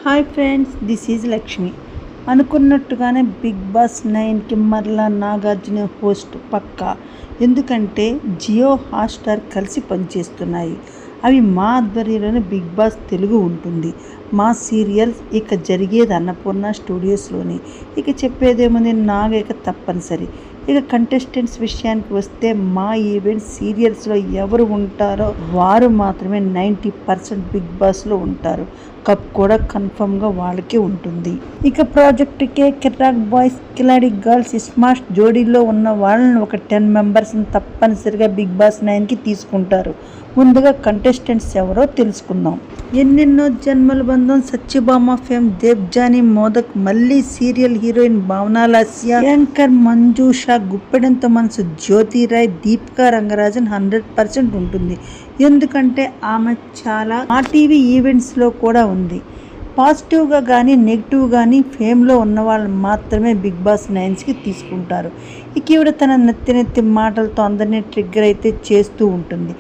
Hi friends, this is Lakshmi. అనుకున్నట్టుగానే big boss 9కి మరలా నాగార్జున హోస్ట్ పక్కా. ఎందుకంటే జియో హాట్స్టార్ కలిసి పనిచేస్తున్నాయి. అవి మా ఆధ్వర్యంలోనే బిగ్ బాస్ తెలుగు ఉంటుంది. మా సీరియల్స్ ఇక జరిగేది అన్నపూర్ణ స్టూడియోస్లోని. ఇక చెప్పేదేముంది, నాగ ఇక తప్పనిసరి. ఇక కంటెస్టెంట్స్ విషయానికి వస్తే మా ఈవెంట్ సీరియల్స్లో ఎవరు ఉంటారో వారు మాత్రమే 90% బిగ్ బాస్లో ఉంటారు. కప్ కూడా కన్ఫర్మ్గా వాళ్ళకే ఉంటుంది. ఇక ప్రాజెక్టుకే కిరాక్ బాయ్స్, కిలాడి గర్ల్స్, స్మార్ట్ జోడీలో ఉన్న వాళ్ళని ఒక 10 మెంబర్స్ని తప్పనిసరిగా బిగ్ బాస్ 9కి తీసుకుంటారు. ముందుగా కంటెస్టెంట్స్ ఎవరో తెలుసుకుందాం. ఎన్నెన్నో జన్మల బంధం సత్యభామ ఫేమ్ దేవ్జానీ మోదక్, మళ్ళీ సీరియల్ హీరోయిన్ భావనా లాస్య, యాంకర్ మంజుషా, గుప్పెడంత మనసు జ్యోతిరాయ్, దీపికా రంగరాజన్ 100% ఉంటుంది. ఎందుకంటే ఆమె చాలా మా టీవీ ఈవెంట్స్లో కూడా ఉంది. పాజిటివ్గా కానీ నెగిటివ్ కానీ ఫేమ్లో ఉన్న వాళ్ళు మాత్రమే బిగ్ బాస్ 9కి తీసుకుంటారు. ఇక ఈవిడ తన నెత్తి మాటలతో అందరినీ ట్రిగ్గర్ అయితే చేస్తూ ఉంటుంది.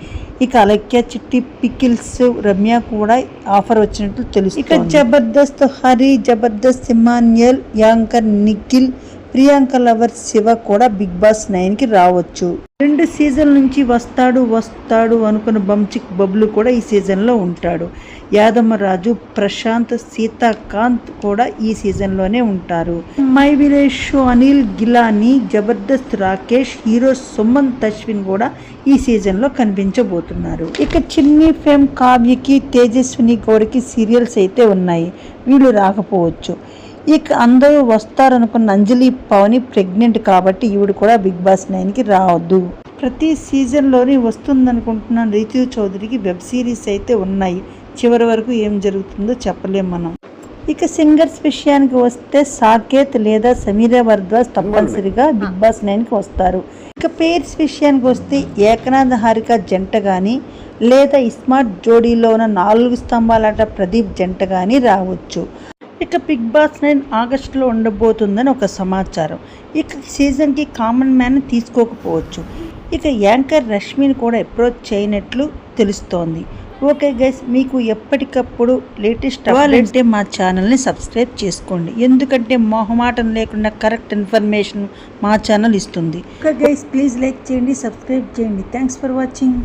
ఇక అలక్య, చిట్టి, పికిల్స్, రమ్య కూడా ఆఫర్ వచ్చినట్లు తెలుసు. ఇక జబర్దస్త్ హరి, జబర్దస్త్ ఇమాన్యుయల్, యాంకర్ నిఖిల్, ప్రియాంక లవర్ శివ కూడా బిగ్ బాస్ 9కి రావచ్చు. 2 సీజన్ల నుంచి వస్తాడు అనుకున్న బంచిక్ బబ్లు కూడా ఈ సీజన్లో ఉంటాడు. యాదమరాజు, ప్రశాంత్, సీతాకాంత్ కూడా ఈ సీజన్లోనే ఉంటారు. My village show Anil Geelani, Jabardasth Rakesh, hero Sumanth Ashwin కూడా ఈ సీజన్లో కనిపించబోతున్నారు. ఇక చిన్ని ఫేమ్ కావ్యకి, తేజస్విని గౌడకి సీరియల్స్ అయితే ఉన్నాయి. వీళ్ళు రాకపోవచ్చు. ఇక అందరూ వస్తారనుకున్న అంజలి పవని ప్రెగ్నెంట్ కాబట్టి ఈవిడ కూడా బిగ్ బాస్ 9కి రావద్దు. ప్రతి సీజన్లోని వస్తుందనుకుంటున్న రితు చౌదరికి వెబ్ సిరీస్ అయితే ఉన్నాయి. చివరి వరకు ఏం జరుగుతుందో చెప్పలేం మనం. ఇక సింగర్స్ విషయానికి వస్తే సాకేత్ లేదా సమీరా భరద్వాజ్ తప్పనిసరిగా బిగ్ బాస్ 9కి వస్తారు. ఇక పేర్స్ విషయానికి వస్తే ఏకనాథ్ హారిక జంట కానీ లేదా స్మార్ట్ జోడీలో ఉన్న 4 స్తంభాలాట ప్రదీప్ జంట కానీ రావచ్చు. ఇక బిగ్ బాస్ 9 ఆగస్టులో ఉండబోతుందని ఒక సమాచారం. ఇక సీజన్కి కామన్ మ్యాన్ తీసుకోకపోవచ్చు. ఇక యాంకర్ రష్మిని కూడా అప్రోచ్ చేయనట్లు తెలుస్తోంది. ఓకే గైస్, మీకు ఎప్పటికప్పుడు లేటెస్ట్ అవ్వాలంటే మా ఛానల్ని సబ్స్క్రైబ్ చేసుకోండి. ఎందుకంటే మొహమాటం లేకుండా కరెక్ట్ ఇన్ఫర్మేషన్ మా ఛానల్ ఇస్తుంది. ఓకే గైస్, ప్లీజ్ లైక్ చేయండి, సబ్స్క్రైబ్ చేయండి. Thanks for watching.